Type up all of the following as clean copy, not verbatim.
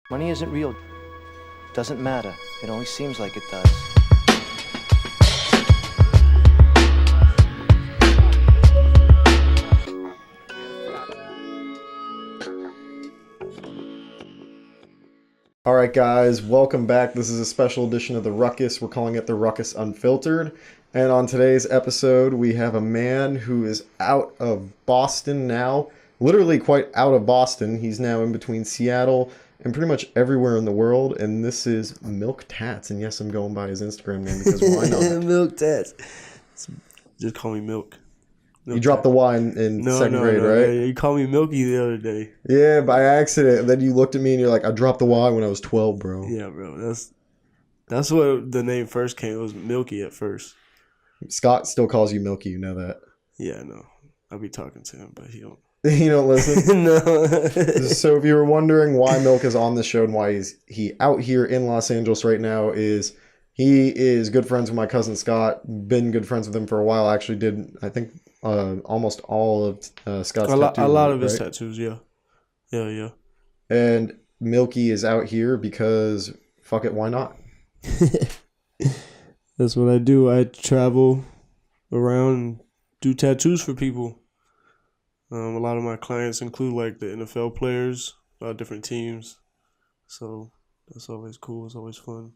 Money isn't real. Doesn't matter. It only seems like it does. All right, guys, welcome back. This is a special edition of the Ruckus. We're calling it the Ruckus Unfiltered. And on today's episode, we have a man who is out of Boston now, literally quite out of Boston. He's now in between Seattle and pretty much everywhere in the world. And this is MilkTatz. And yes, I'm going by his Instagram name because why not? MilkTatz. Just call me Milk. You dropped the Y in second grade, right? You called me Milky the other day. Yeah, by accident. And then you looked at me and you're like, I dropped the Y when I was 12, bro. Yeah, bro. That's what the name first came. It was Milky at first. Scott still calls you Milky, you know that. Yeah, I know. I'll be talking to him, but he don't. You don't listen? No. So if you were wondering why Milk is on this show and why he out here in Los Angeles right now is he is good friends with my cousin Scott. Been good friends with him for a while. Actually did, I think, almost all of Scott's tattoos. A lot of his tattoos, yeah. Yeah. And Milky is out here because, fuck it, why not? That's what I do. I travel around and do tattoos for people. A lot of my clients include like the NFL players, different teams. So that's always cool. It's always fun.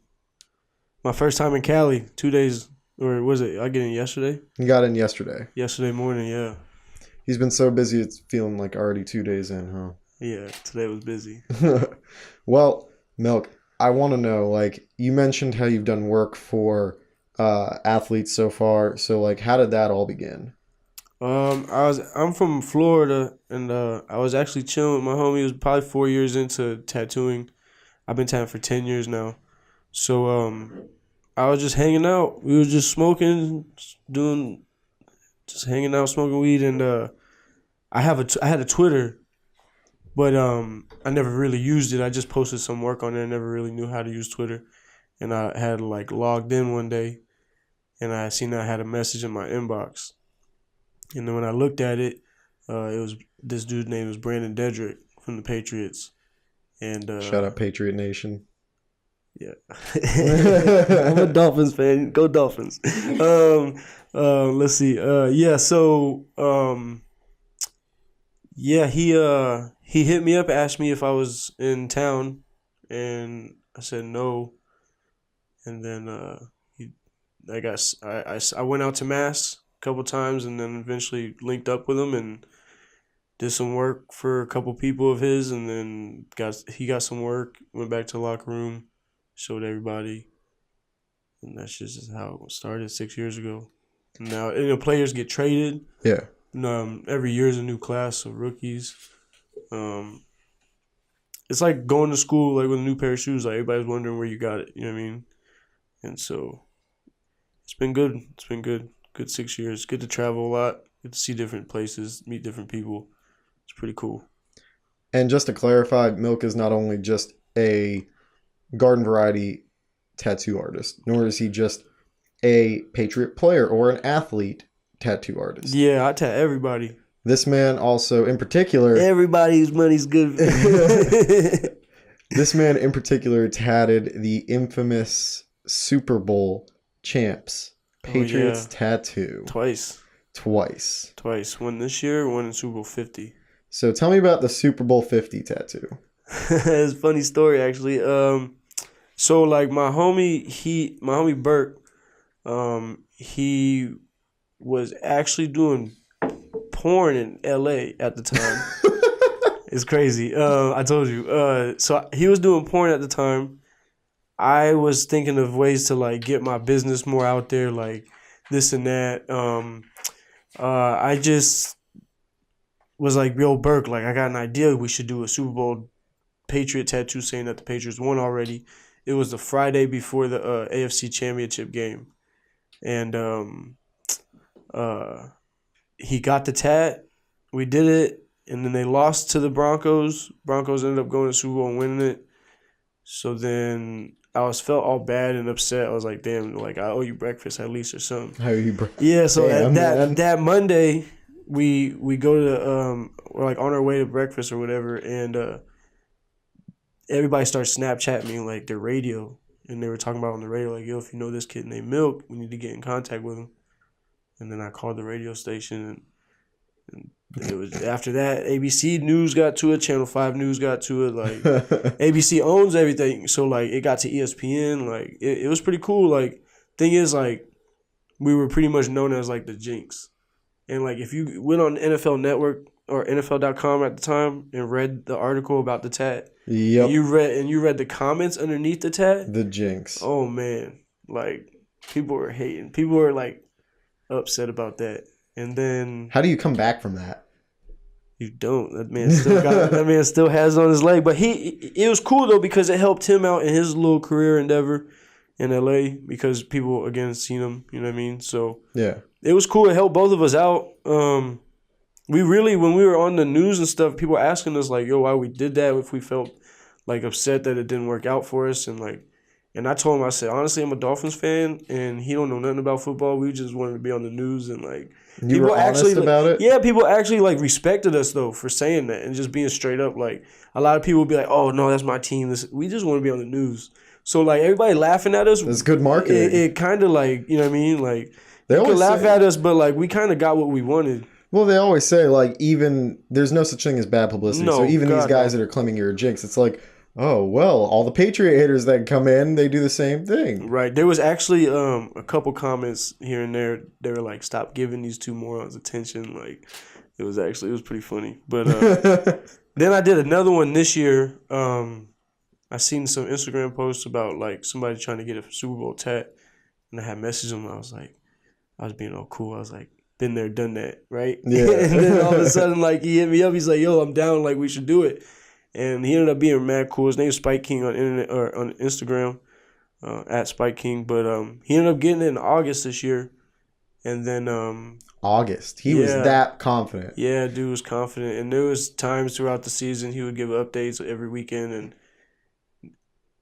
My first time in Cali, 2 days, or was it? I get in yesterday? He got in yesterday. Yesterday morning, yeah. He's been so busy, it's feeling like already 2 days in, huh? Yeah, today was busy. Well, Milk, I want to know, like, you mentioned how you've done work for athletes so far. So, like, how did that all begin? I'm from Florida, and I was actually chilling with my homie. He was probably 4 years into tattooing. I've been tattooing for 10 years now. So I was just hanging out. We were just smoking, just hanging out, smoking weed, and I had a Twitter, but I never really used it. I just posted some work on there. I never really knew how to use Twitter, and I had like logged in one day, and I seen I had a message in my inbox. And then when I looked at it, it was this dude's name was Brandon Dedrick from the Patriots. And shout out Patriot Nation. Yeah. I'm a Dolphins fan. Go Dolphins. Let's see. He hit me up, asked me if I was in town, and I said no. And then I went out to Mass couple times and then eventually linked up with him and did some work for a couple people of his, and then he got some work, went back to the locker room, showed everybody, and that's just how it started 6 years ago. Now, players get traded. Yeah. Every year is a new class of rookies. It's like going to school like with a new pair of shoes. Like everybody's wondering where you got it. You know what I mean? And so it's been good. It's been good. Good 6 years. Good to travel a lot. Good to see different places, meet different people. It's pretty cool. And just to clarify, Milk is not only just a garden variety tattoo artist, nor is he just a Patriot player or an athlete tattoo artist. Yeah, I tattoo everybody. This man also, in particular... Everybody's money's good. This man, in particular, tatted the infamous Super Bowl champs. Patriots tattoo. Twice. One this year, one in Super Bowl 50. So tell me about the Super Bowl 50 tattoo. It's a funny story, actually. So like my homie Burke, he was actually doing porn in LA at the time. It's crazy. I told you. So he was doing porn at the time. I was thinking of ways to like get my business more out there, like this and that. I just was like, yo, Burke, like I got an idea. We should do a Super Bowl Patriot tattoo saying that the Patriots won already. It was the Friday before the AFC Championship game. And he got the tat. We did it. And then they lost to the Broncos. Broncos ended up going to the Super Bowl and winning it. So then I felt all bad and upset. I was like, damn, like I owe you breakfast at least or something. How you breakfast? Yeah, so that Monday we go to we're like on our way to breakfast or whatever, and everybody started Snapchatting me like their radio, and they were talking about on the radio like, yo, if you know this kid named Milk, we need to get in contact with him. And then I called the radio station, and it was after that ABC News got to it, Channel 5 News got to it. Like ABC owns everything, so like it got to ESPN. Like it was pretty cool. Like thing is, like we were pretty much known as like the Jinx, and like if you went on NFL Network or NFL.com at the time and read the article about the tat, yep, you read the comments underneath the tat, the Jinx. Oh man, like people were hating, people were like upset about that. And then how do you come back from that? You don't. That man still has it on his leg. But it was cool though because it helped him out in his little career endeavor in LA because people again seen him. You know what I mean? So yeah, it was cool. It helped both of us out. We really, when we were on the news and stuff, people were asking us like, "Yo, why we did that? If we felt like upset that it didn't work out for us," and I told him, I said, honestly, I'm a Dolphins fan, and he don't know nothing about football. We just wanted to be on the news, and like you were honest about it. Yeah, people actually like respected us though for saying that and just being straight up. Like a lot of people would be like, "Oh no, that's my team." We just want to be on the news. So like everybody laughing at us. That's good marketing. It kind of like, you know what I mean? Like they could laugh at us, but like we kind of got what we wanted. Well, they always say like even there's no such thing as bad publicity. No, so even God, these guys that are claiming you're a jinx, it's like, oh, well, all the Patriot haters that come in, they do the same thing. Right. There was actually a couple comments here and there. They were like, stop giving these two morons attention. Like, it was pretty funny. But then I did another one this year. I seen some Instagram posts about like somebody trying to get a Super Bowl tat. And I had messaged him. I was being all cool. I was like, been there, done that, right? Yeah. And then all of a sudden, like, he hit me up. He's like, yo, I'm down. Like, we should do it. And he ended up being mad cool. His name is Spike King on internet or on Instagram, at Spike King. But he ended up getting it in August this year, and then August. He was that confident. Yeah, dude was confident, and there was times throughout the season he would give updates every weekend, and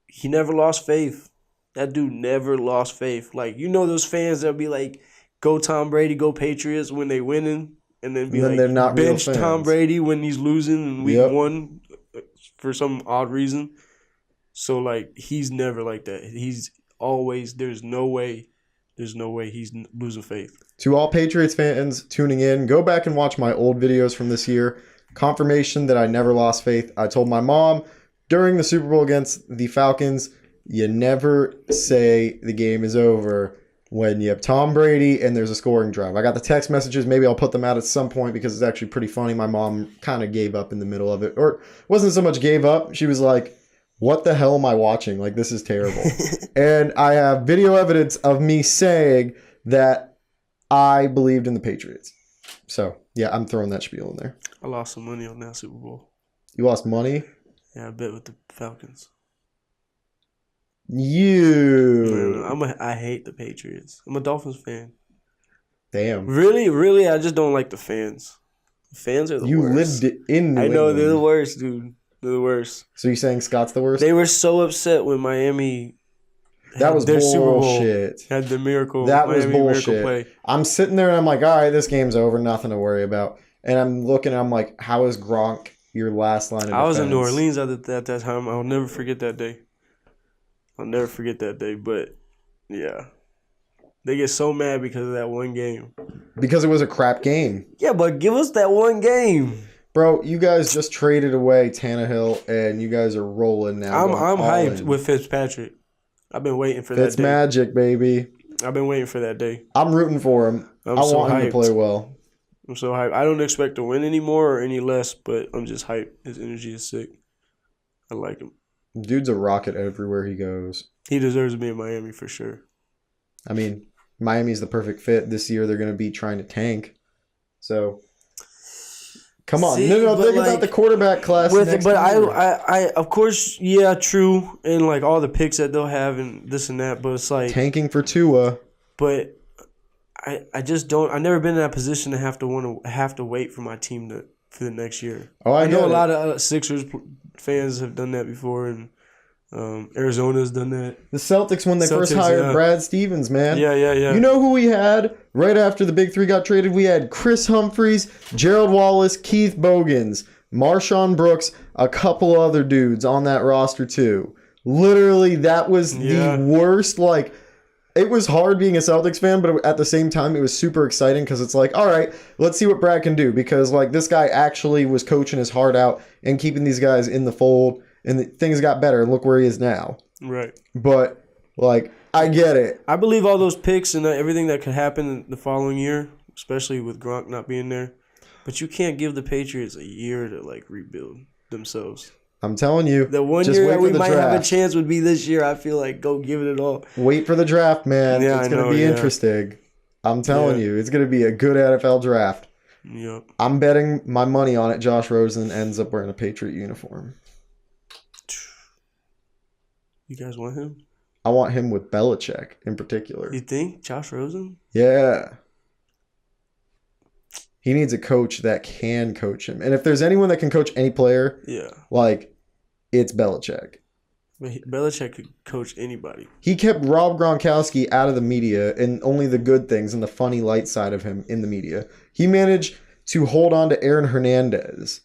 he never lost faith. That dude never lost faith. Like, you know those fans that'll be like, "Go Tom Brady, go Patriots" when they winning, and then be like, they're not bench real fans. Tom Brady when he's losing in week one for some odd reason. So like he's never like that. He's always there's no way he's losing faith. To all Patriots fans tuning in, go back and watch my old videos from this year. Confirmation that I never lost faith. I told my mom during the Super Bowl against the Falcons, you never say the game is over when you have Tom Brady and there's a scoring drive. I got the text messages. Maybe I'll put them out at some point because it's actually pretty funny. My mom kind of gave up in the middle of it. Or wasn't so much gave up. She was like, what the hell am I watching? Like, this is terrible. And I have video evidence of me saying that I believed in the Patriots. So, yeah, I'm throwing that spiel in there. I lost some money on that Super Bowl. You lost money? Yeah, I bet with the Falcons. I hate the Patriots. I'm a Dolphins fan. Damn. Really, I just don't like the fans. The fans are the worst. You lived in New I know, England. they're the worst, dude. They're the worst. So you're saying Scott's the worst? They were so upset when Miami that was their Super Bowl bullshit. had the miracle. That Miami was bullshit. Miracle play. I'm sitting there and I'm like, all right, this game's over. Nothing to worry about. And I'm looking and I'm like, how is Gronk your last line of defense? I was in New Orleans at that time. I'll never forget that day. But yeah, they get so mad because of that one game. Because it was a crap game. Yeah, but give us that one game. Bro, you guys just traded away Tannehill and you guys are rolling now. I'm hyped with Fitzpatrick. I've been waiting for that day. It's magic, baby. I've been waiting for that day. I'm rooting for him. I want him to play well. I'm so hyped. I don't expect to win any more or any less, but I'm just hyped. His energy is sick. I like him. Dude's a rocket everywhere he goes. He deserves to be in Miami for sure. I mean, Miami's the perfect fit. This year they're going to be trying to tank. So, come on. Think about the quarterback class next year. I of course, yeah, true. And like all the picks that they'll have and this and that, but it's like tanking for Tua. But I just don't. I've never been in that position to have to wait for my team for the next year. Oh, I know a lot of Sixers fans have done that before, and Arizona's done that. The Celtics when they first hired Brad Stevens, man. Yeah. You know who we had right after the big three got traded? We had Chris Humphries, Gerald Wallace, Keith Bogans. Marshawn Brooks, a couple other dudes on that roster too. Literally, that was the worst. Like, it was hard being a Celtics fan, but at the same time, it was super exciting because it's like, all right, let's see what Brad can do. Because, like, this guy actually was coaching his heart out and keeping these guys in the fold, and things got better. And look where he is now. Right. But, like, I get it. I believe all those picks and everything that could happen the following year, especially with Gronk not being there. But you can't give the Patriots a year to, like, rebuild themselves. I'm telling you. The one year that we might have a chance would be this year. I feel like go give it all. Wait for the draft, man. Yeah, it's going to be interesting. I'm telling you. It's going to be a good NFL draft. Yep. I'm betting my money on it. Josh Rosen ends up wearing a Patriot uniform. You guys want him? I want him with Belichick in particular. You think? Josh Rosen? Yeah. He needs a coach that can coach him. And if there's anyone that can coach any player, like, it's Belichick. But Belichick could coach anybody. He kept Rob Gronkowski out of the media and only the good things and the funny light side of him in the media. He managed to hold on to Aaron Hernandez.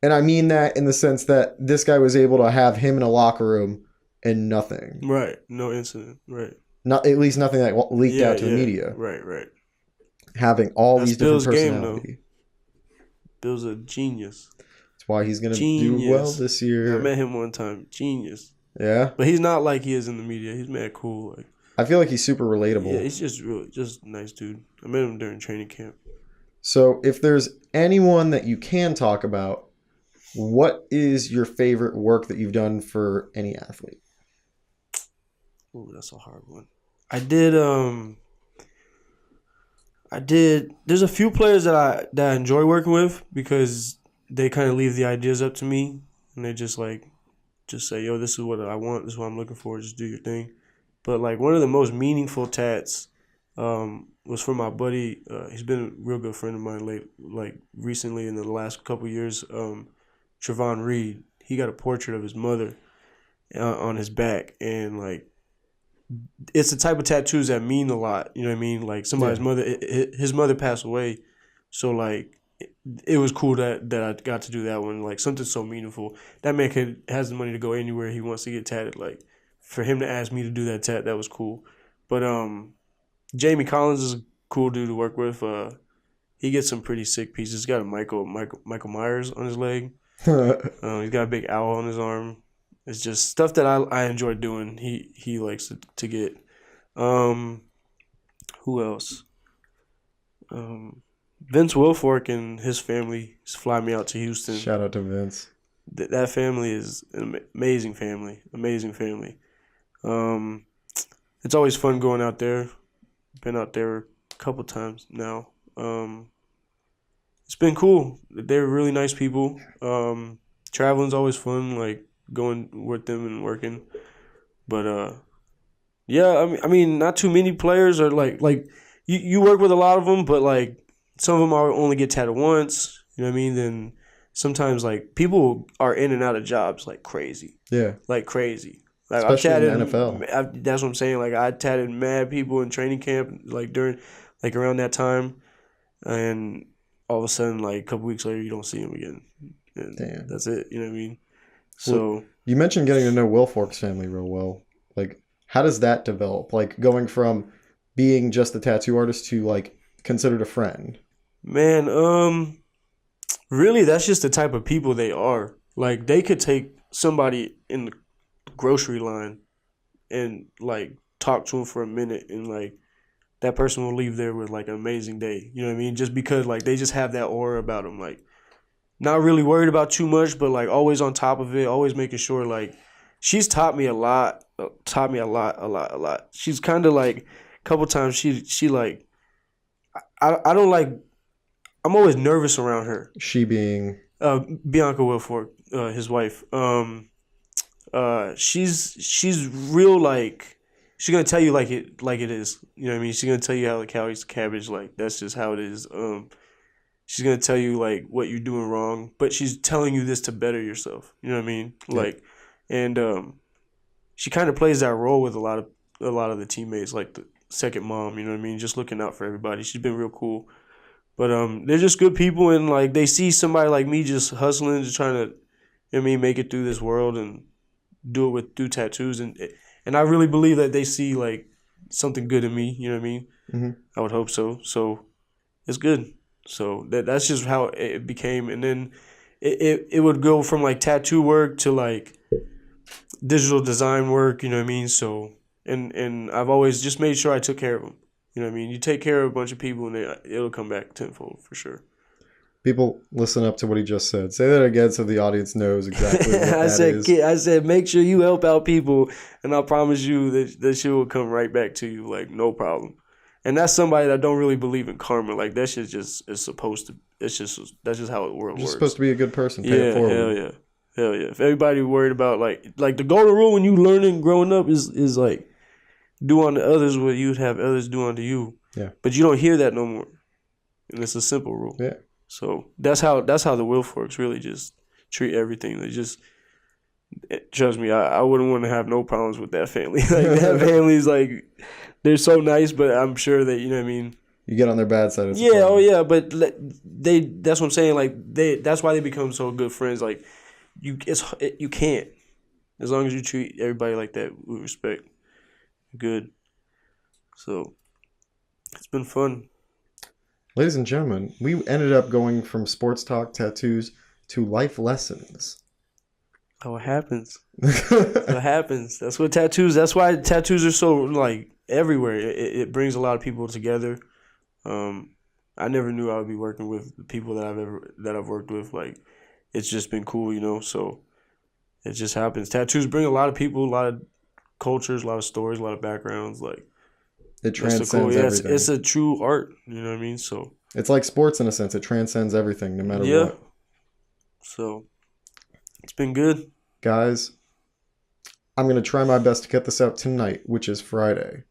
And I mean that in the sense that this guy was able to have him in a locker room and nothing. Right. No incident. Right. Not at least nothing that leaked out to the media. Right. Having all these different Bill's personalities. Game, Bill's a genius. That's why he's going to do well this year. I met him one time. Genius. Yeah? But he's not like he is in the media. He's mad cool. Like, I feel like he's super relatable. Yeah, he's just a nice dude. I met him during training camp. So if there's anyone that you can talk about, what is your favorite work that you've done for any athlete? Ooh, that's a hard one. I did there's a few players that I enjoy working with because they kind of leave the ideas up to me and they just say, yo, this is what I want, this is what I'm looking for, just do your thing. But like one of the most meaningful tats was for my buddy. He's been a real good friend of mine recently in the last couple of years. Trevon Reed. He got a portrait of his mother on his back, and like it's the type of tattoos that mean a lot. You know what I mean? Like somebody's mother, his mother passed away, so like it was cool that I got to do that one. Like something so meaningful. That man has the money to go anywhere he wants to get tatted. Like for him to ask me to do that tat, that was cool. But Jamie Collins is a cool dude to work with. He gets some pretty sick pieces. He's got a Michael Myers on his leg. He's got a big owl on his arm. It's just stuff that I enjoy doing. He likes to get. Who else? Vince Wilfork and his family fly me out to Houston. Shout out to Vince. That family is an amazing family. Amazing family. It's always fun going out there. Been out there a couple times now. It's been cool. They're really nice people. Traveling's always fun, like going with them and working. But yeah, I mean, not too many players are like you work with a lot of them, but like some of them are only get tatted once. You know what I mean? Then sometimes like people are in and out of jobs like crazy. Yeah, like crazy. Like especially in the NFL. That's what I'm saying. Like I tatted mad people in training camp, like during, like around that time, and all of a sudden, like a couple weeks later, you don't see him again. And damn, that's it. You know what I mean? So well, you mentioned getting to know Wilfork's family real well. Like, how does that develop? Like going from being just a tattoo artist to like considered a friend. Man, really, that's just the type of people they are. Like they could take somebody in the grocery line and like talk to him for a minute and like that person will leave there with like an amazing day. You know what I mean? Just because like they just have that aura about them. Like not really worried about too much, but like always on top of it, always making sure like she's taught me a lot. She's kind of like a couple times she like I don't like, I'm always nervous around her. She being Bianca Wilfork, his wife. She's real like she's gonna tell you like it is. You know what I mean? She's gonna tell you how like how it's cabbage, like that's just how it is. She's gonna tell you like what you're doing wrong, but she's telling you this to better yourself. You know what I mean? Yeah. Like, and she kind of plays that role with a lot of the teammates, like the second mom. You know what I mean? Just looking out for everybody. She's been real cool. But they're just good people, and like they see somebody like me just hustling, just trying to, you know what I mean, make it through this world and do it through tattoos, and I really believe that they see like something good in me. You know what I mean? Mm-hmm. I would hope so. So it's good. So that's just how it became, and then it would go from like tattoo work to like digital design work. You know what I mean? So and I've always just made sure I took care of them. You know what I mean? You take care of a bunch of people, and it'll come back tenfold for sure. People, listen up to what he just said. Say that again so the audience knows exactly what that is. I said, make sure you help out people, and I promise you that shit will come right back to you, like, no problem. And that's somebody that don't really believe in karma. Like, that shit just is supposed to, that's just how the world works. You're supposed to be a good person. Pay it forward. Hell yeah. If everybody worried about, like the golden rule when you learning growing up is like, do unto others what you'd have others do unto you. Yeah. But you don't hear that no more. And it's a simple rule. Yeah. So that's how the Wilf works. Really, just treat everything. They just trust me. I wouldn't want to have no problems with that family. Like that family's like they're so nice, but I'm sure that you know what I mean. You get on their bad side. Yeah. Oh yeah. But they. That's what I'm saying. Like that's why they become so good friends. Like you can't as long as you treat everybody like that with respect. Good. So it's been fun. Ladies and gentlemen, we ended up going from sports talk, tattoos, to life lessons. Oh, it happens. It happens. That's what tattoos. That's why tattoos are so like everywhere. It brings a lot of people together. I never knew I would be working with the people that I've worked with. Like, it's just been cool, you know. So it just happens. Tattoos bring a lot of people, a lot of cultures, a lot of stories, a lot of backgrounds. Like. It transcends everything. It's a true art, you know what I mean? So it's like sports in a sense. It transcends everything, no matter what. So it's been good. Guys, I'm going to try my best to get this out tonight, which is Friday.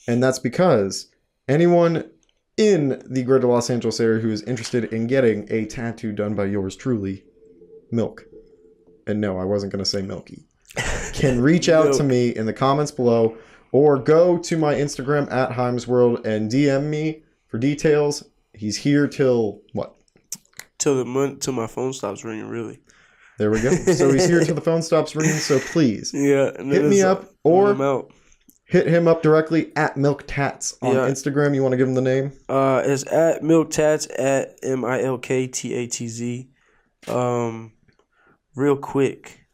And that's because anyone in the greater Los Angeles area who is interested in getting a tattoo done by yours truly, Milk. And no, I wasn't going to say Milky. Can reach out to me in the comments below. Or go to my Instagram at HeimsWorld and DM me for details. He's here till what? Till my phone stops ringing, really. There we go. So he's here till the phone stops ringing. So please hit me up or hit him up directly at MilkTatz on Instagram. You want to give him the name? It's at MilkTatz at MilkTatz. Real quick,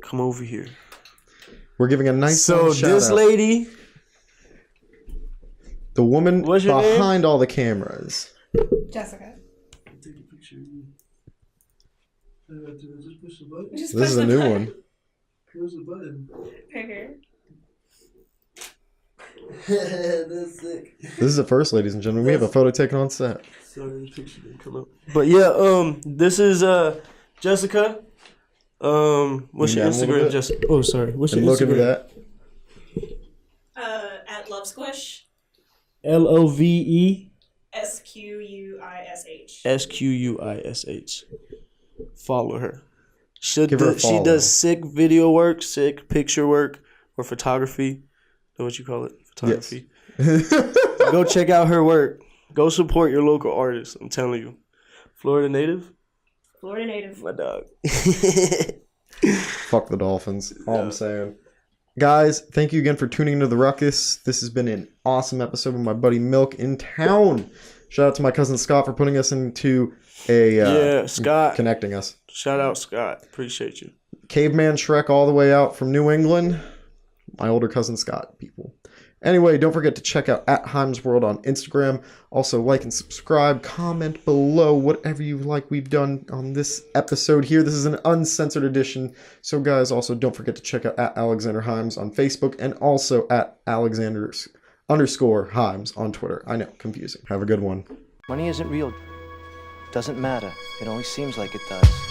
come over here. We're giving a nice shout out. So this lady, the woman behind all the cameras, Jessica. Take a picture of you. Just push the button. This is a new one. Push the button. Right here. That's sick. This is the first, ladies and gentlemen. We have a photo taken on set. Sorry, the picture didn't come up. But yeah, this is Jessica. What's your Instagram, Jessica? Oh, sorry. What's your Instagram? Look at that. At Love Squish. LOVE. SQUISH. SQUISH. Follow her. She follow. does sick video work, sick picture work, or photography. Know what you call it? Photography. Yes. Go check out her work. Go support your local artists. I'm telling you. Florida native? Florida native. My dog. Fuck the Dolphins. All I'm saying. Guys, thank you again for tuning into the Ruckus. This has been an awesome episode with my buddy Milk in town. Shout out to my cousin Scott for putting us into Scott. Connecting us. Shout out, Scott. Appreciate you. Caveman Shrek all the way out from New England. My older cousin Scott, people. Anyway, don't forget to check out at HeimsWorld on Instagram. Also, like and subscribe. Comment below whatever you like we've done on this episode here. This is an uncensored edition. So, guys, also don't forget to check out at Alexander Heims on Facebook and also at Alexander_Heims on Twitter. I know, confusing. Have a good one. Money isn't real. Doesn't matter. It only seems like it does.